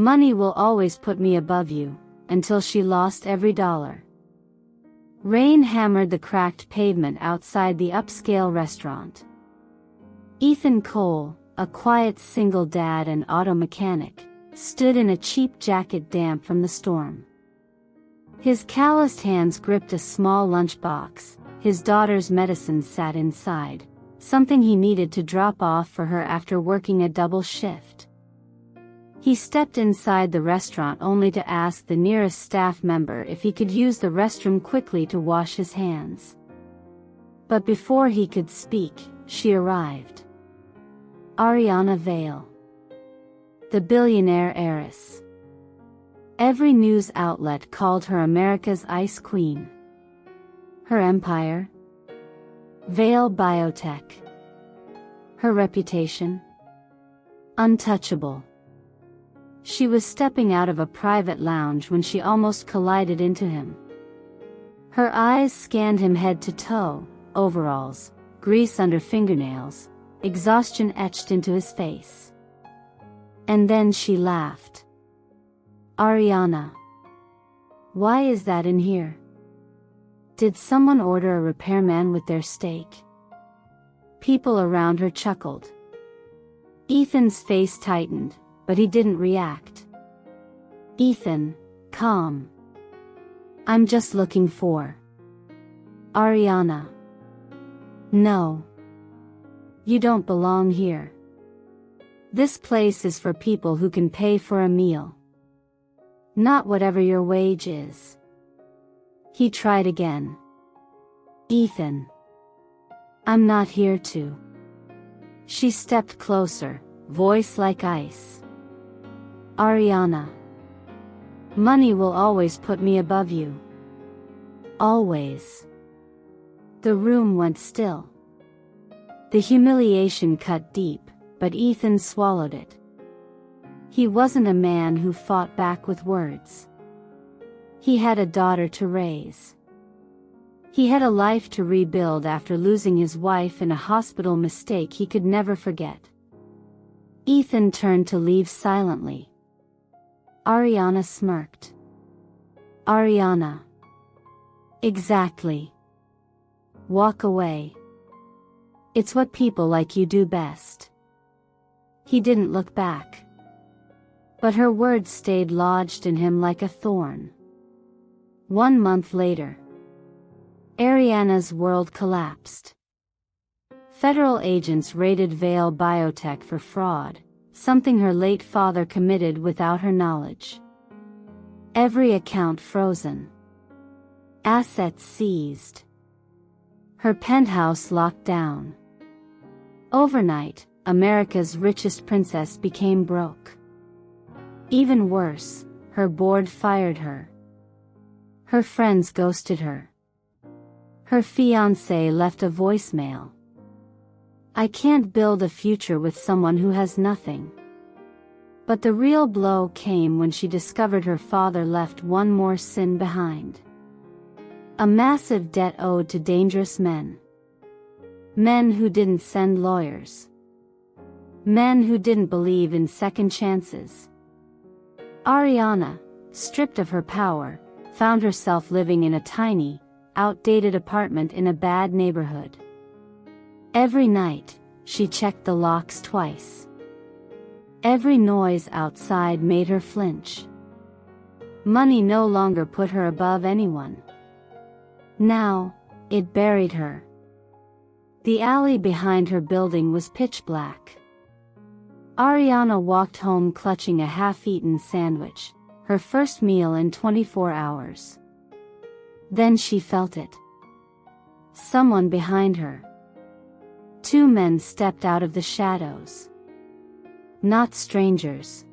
Money will always put me above you, until she lost every dollar. Rain hammered the cracked pavement outside the upscale restaurant. Ethan Cole, a quiet single dad and auto mechanic, stood in a cheap jacket damp from the storm. His calloused hands gripped a small lunchbox. His daughter's medicine sat inside, something he needed to drop off for her after working a double shift. He stepped inside the restaurant only to ask the nearest staff member if he could use the restroom quickly to wash his hands. But before he could speak, she arrived. Ariana Vale, the billionaire heiress. Every news outlet called her America's Ice Queen. Her empire? Vale Biotech. Her reputation? Untouchable. She was stepping out of a private lounge when she almost collided into him. Her eyes scanned him head to toe, overalls, grease under fingernails, exhaustion etched into his face. And then she laughed. Ariana. Why is that in here? Did someone order a repairman with their steak? People around her chuckled. Ethan's face tightened, but he didn't react. Ethan, calm. I'm just looking for Ariana. No. You don't belong here. This place is for people who can pay for a meal. Not whatever your wage is. He tried again. Ethan. I'm not here to. She stepped closer, voice like ice. Ariana. Money will always put me above you. Always. The room went still. The humiliation cut deep, but Ethan swallowed it. He wasn't a man who fought back with words. He had a daughter to raise. He had a life to rebuild after losing his wife in a hospital mistake he could never forget. Ethan turned to leave silently. Ariana smirked. Ariana. Exactly. Walk away. It's what people like you do best. He didn't look back. But her words stayed lodged in him like a thorn. 1 month later, Ariana's world collapsed. Federal agents raided Vale Biotech for fraud, something her late father committed without her knowledge. Every account frozen. Assets seized. Her penthouse locked down. Overnight, America's richest princess became broke. Even worse, her board fired her. Her friends ghosted her. Her fiancé left a voicemail. I can't build a future with someone who has nothing. But the real blow came when she discovered her father left one more sin behind. A massive debt owed to dangerous men. Men who didn't send lawyers. Men who didn't believe in second chances. Ariana, stripped of her power, found herself living in a tiny, outdated apartment in a bad neighborhood. Every night, she checked the locks twice. Every noise outside made her flinch. Money no longer put her above anyone. Now, it buried her. The alley behind her building was pitch black. Ariana walked home clutching a half-eaten sandwich, her first meal in 24 hours. Then she felt it. Someone behind her. 2 men stepped out of the shadows. Not strangers.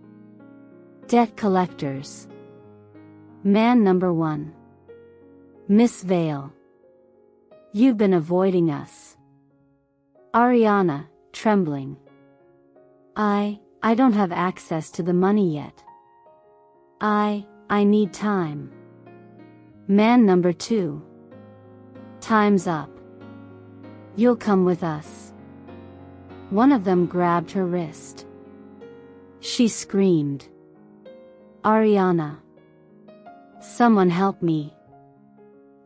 Debt collectors. Man number 1. Miss Vale. You've been avoiding us. Ariana, trembling. I don't have access to the money yet. I need time. Man number 2. Time's up. You'll come with us. One of them grabbed her wrist. She screamed. Ariana. Someone help me.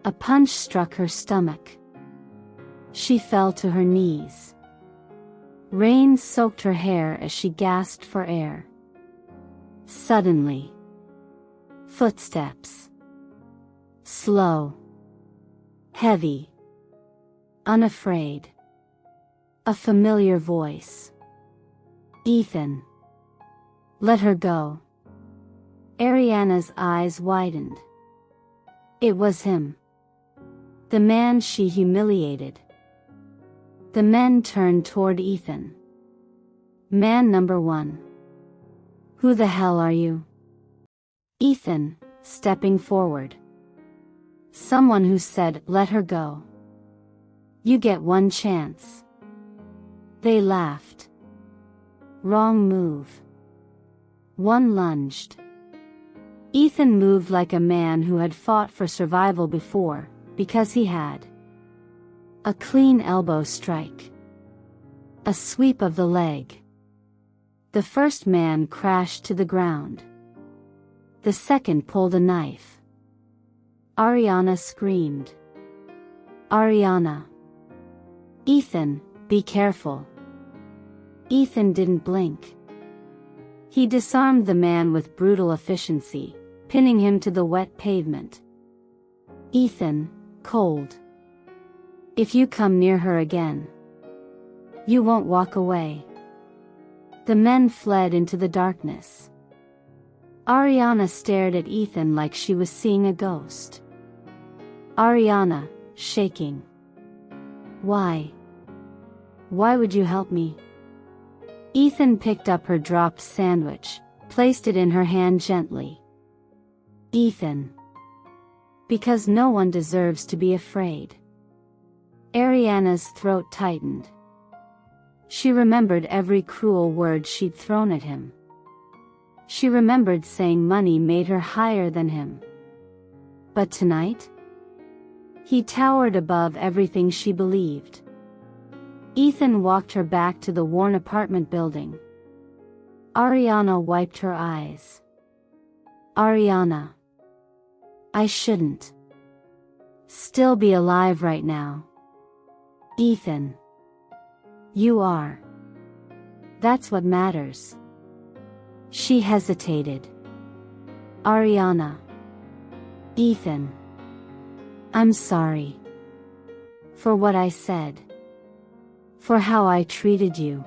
A punch struck her stomach. She fell to her knees. Rain soaked her hair as she gasped for air. Suddenly. Footsteps. Slow. Heavy. Unafraid. A familiar voice. Ethan. Let her go. Ariana's eyes widened. It was him. The man she humiliated. The men turned toward Ethan. Man number 1. Who the hell are you? Ethan, stepping forward. Someone who said, let her go. You get one chance. They laughed. Wrong move. One lunged. Ethan moved like a man who had fought for survival before, because he had. A clean elbow strike. A sweep of the leg. The first man crashed to the ground. The second pulled a knife. Ariana screamed. Ariana. Ethan, be careful. Ethan didn't blink. He disarmed the man with brutal efficiency, pinning him to the wet pavement. Ethan, cold. If you come near her again, you won't walk away. The men fled into the darkness. Ariana stared at Ethan like she was seeing a ghost. Ariana, shaking. Why? Why would you help me? Ethan picked up her dropped sandwich, placed it in her hand gently. Ethan. Because no one deserves to be afraid. Ariana's throat tightened. She remembered every cruel word she'd thrown at him. She remembered saying money made her higher than him. But tonight? He towered above everything she believed. Ethan walked her back to the worn apartment building. Ariana wiped her eyes. Ariana. I shouldn't still be alive right now. Ethan. You are. That's what matters. She hesitated. Ariana. Ethan. I'm sorry. For what I said. For how I treated you.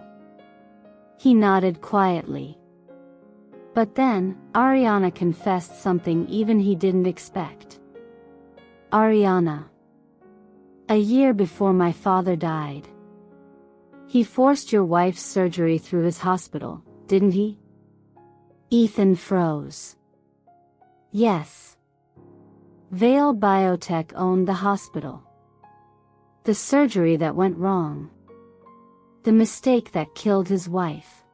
He nodded quietly. But then, Ariana confessed something even he didn't expect. Ariana. A year before my father died. He forced your wife's surgery through his hospital, didn't he? Ethan froze. Yes. Vale Biotech owned the hospital. The surgery that went wrong. The mistake that killed his wife.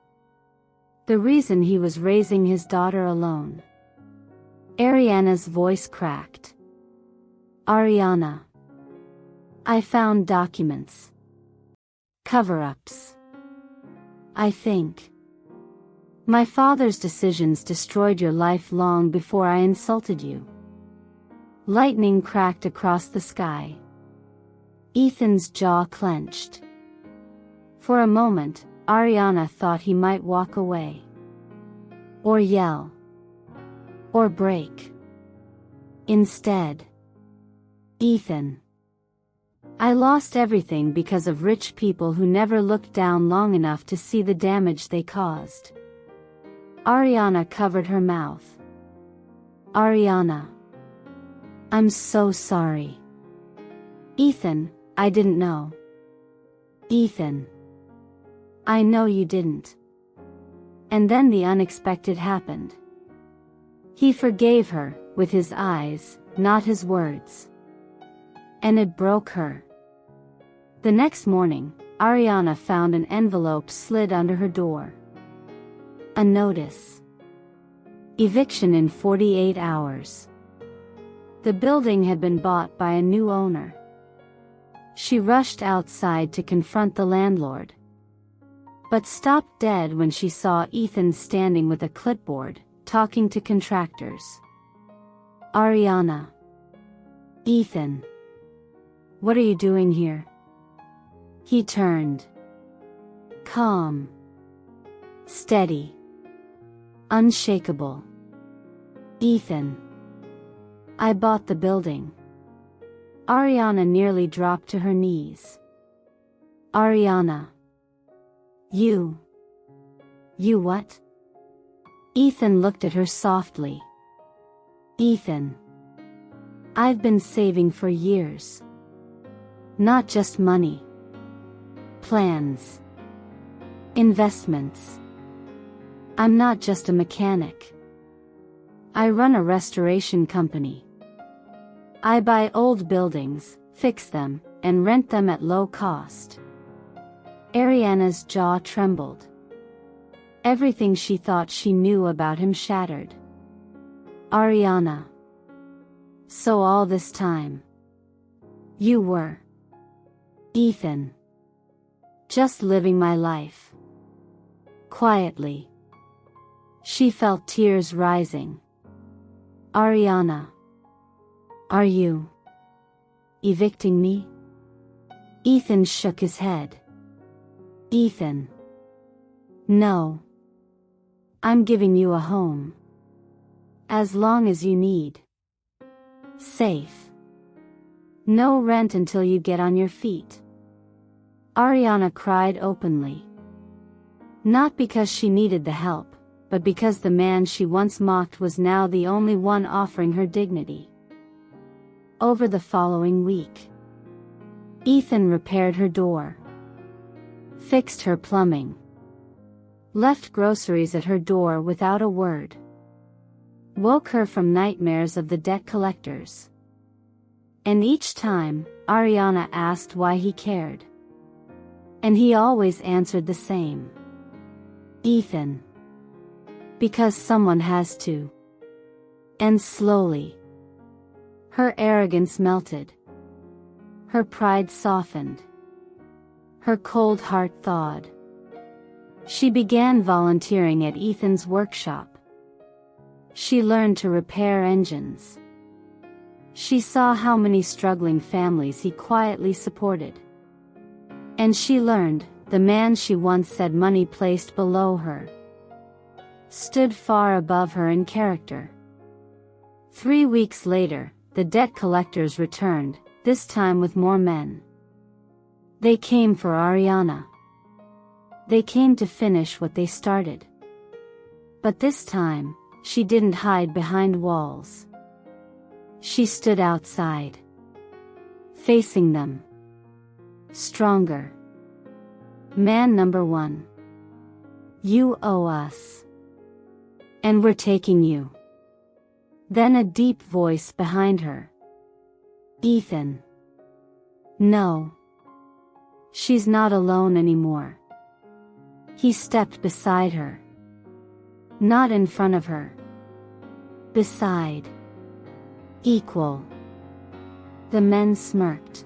The reason he was raising his daughter alone. Ariana's voice cracked. Ariana. I found documents. Cover-ups. I think. My father's decisions destroyed your life long before I insulted you. Lightning cracked across the sky. Ethan's jaw clenched. For a moment, Ariana thought he might walk away. Or yell. Or break. Instead. Ethan. I lost everything because of rich people who never looked down long enough to see the damage they caused. Ariana covered her mouth. Ariana. I'm so sorry. Ethan, I didn't know. Ethan. I know you didn't. And then the unexpected happened. He forgave her, with his eyes, not his words. And it broke her. The next morning, Ariana found an envelope slid under her door. A notice. Eviction in 48 hours. The building had been bought by a new owner. She rushed outside to confront the landlord. But stopped dead when she saw Ethan standing with a clipboard, talking to contractors. Ariana. Ethan. What are you doing here? He turned. Calm. Steady. Unshakable. Ethan. I bought the building. Ariana nearly dropped to her knees. Ariana. You what? Ethan looked at her softly. Ethan. I've been saving for years. Not just money. Plans. Investments. I'm not just a mechanic. I run a restoration company. I buy old buildings, fix them, and rent them at low cost. Ariana's jaw trembled. Everything she thought she knew about him shattered. Ariana. So all this time, you were. Ethan. Just living my life. Quietly. She felt tears rising. Ariana. Are you evicting me? Ethan shook his head. Ethan. No. I'm giving you a home. As long as you need. Safe. No rent until you get on your feet. Ariana cried openly. Not because she needed the help, but because the man she once mocked was now the only one offering her dignity. Over the following week, Ethan repaired her door. Fixed her plumbing. Left groceries at her door without a word. Woke her from nightmares of the debt collectors. And each time, Ariana asked why he cared. And he always answered the same. Ethan. Because someone has to. And slowly. Her arrogance melted. Her pride softened. Her cold heart thawed. She began volunteering at Ethan's workshop. She learned to repair engines. She saw how many struggling families he quietly supported. And she learned, the man she once said money placed below her stood far above her in character. 3 weeks later, the debt collectors returned, this time with more men. They came for Ariana. They came to finish what they started. But this time, she didn't hide behind walls. She stood outside. Facing them. Stronger. Man number one. You owe us. And we're taking you. Then a deep voice behind her. Ethan. No. She's not alone anymore. He stepped beside her. Not in front of her. Beside. Equal. The men smirked.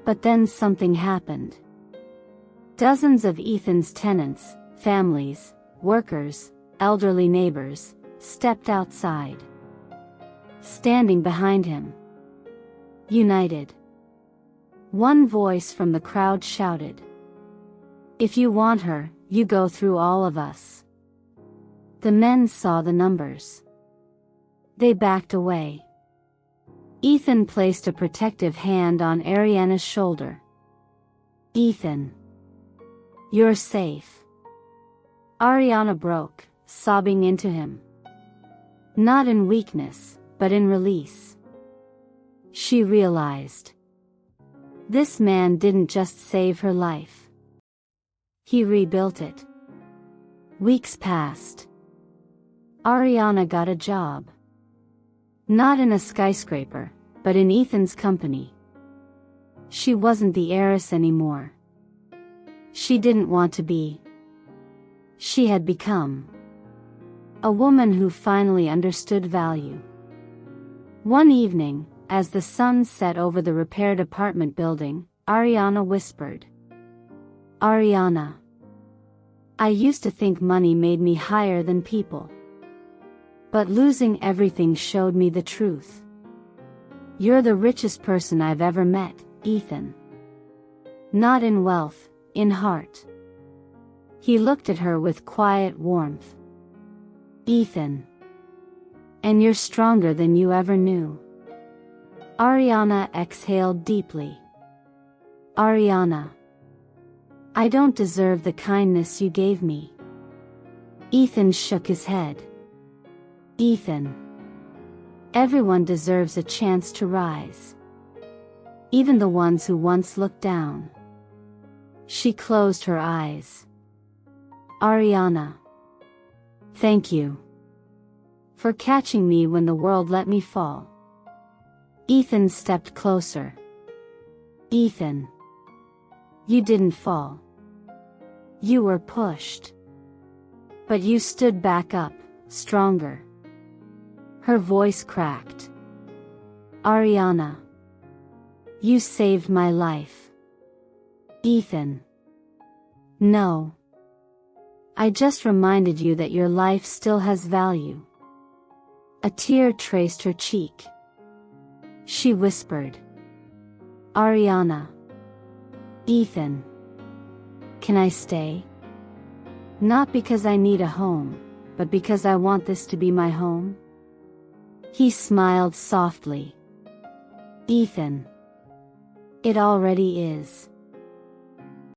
But then something happened. Dozens of Ethan's tenants, families, workers, elderly neighbors, stepped outside. Standing behind him. United. One voice from the crowd shouted. If you want her, you go through all of us. The men saw the numbers. They backed away. Ethan placed a protective hand on Ariana's shoulder. Ethan. You're safe. Ariana broke, sobbing into him. Not in weakness, but in release. She realized. This man didn't just save her life. He rebuilt it. Weeks passed. Ariana got a job. Not in a skyscraper, but in Ethan's company. She wasn't the heiress anymore. She didn't want to be. She had become a woman who finally understood value. One evening, as the sun set over the repaired apartment building, Ariana whispered. Ariana. I used to think money made me higher than people. But losing everything showed me the truth. You're the richest person I've ever met, Ethan. Not in wealth, in heart. He looked at her with quiet warmth. Ethan. And you're stronger than you ever knew. Ariana exhaled deeply. Ariana. I don't deserve the kindness you gave me. Ethan shook his head. Ethan. Everyone deserves a chance to rise. Even the ones who once looked down. She closed her eyes. Ariana. Thank you. For catching me when the world let me fall. Ethan stepped closer. Ethan. You didn't fall. You were pushed. But you stood back up, stronger. Her voice cracked. Ariana. You saved my life. Ethan. No. I just reminded you that your life still has value. A tear traced her cheek. She whispered. Ariana. Ethan. Can I stay? Not because I need a home, but because I want this to be my home. He smiled softly. Ethan. It already is.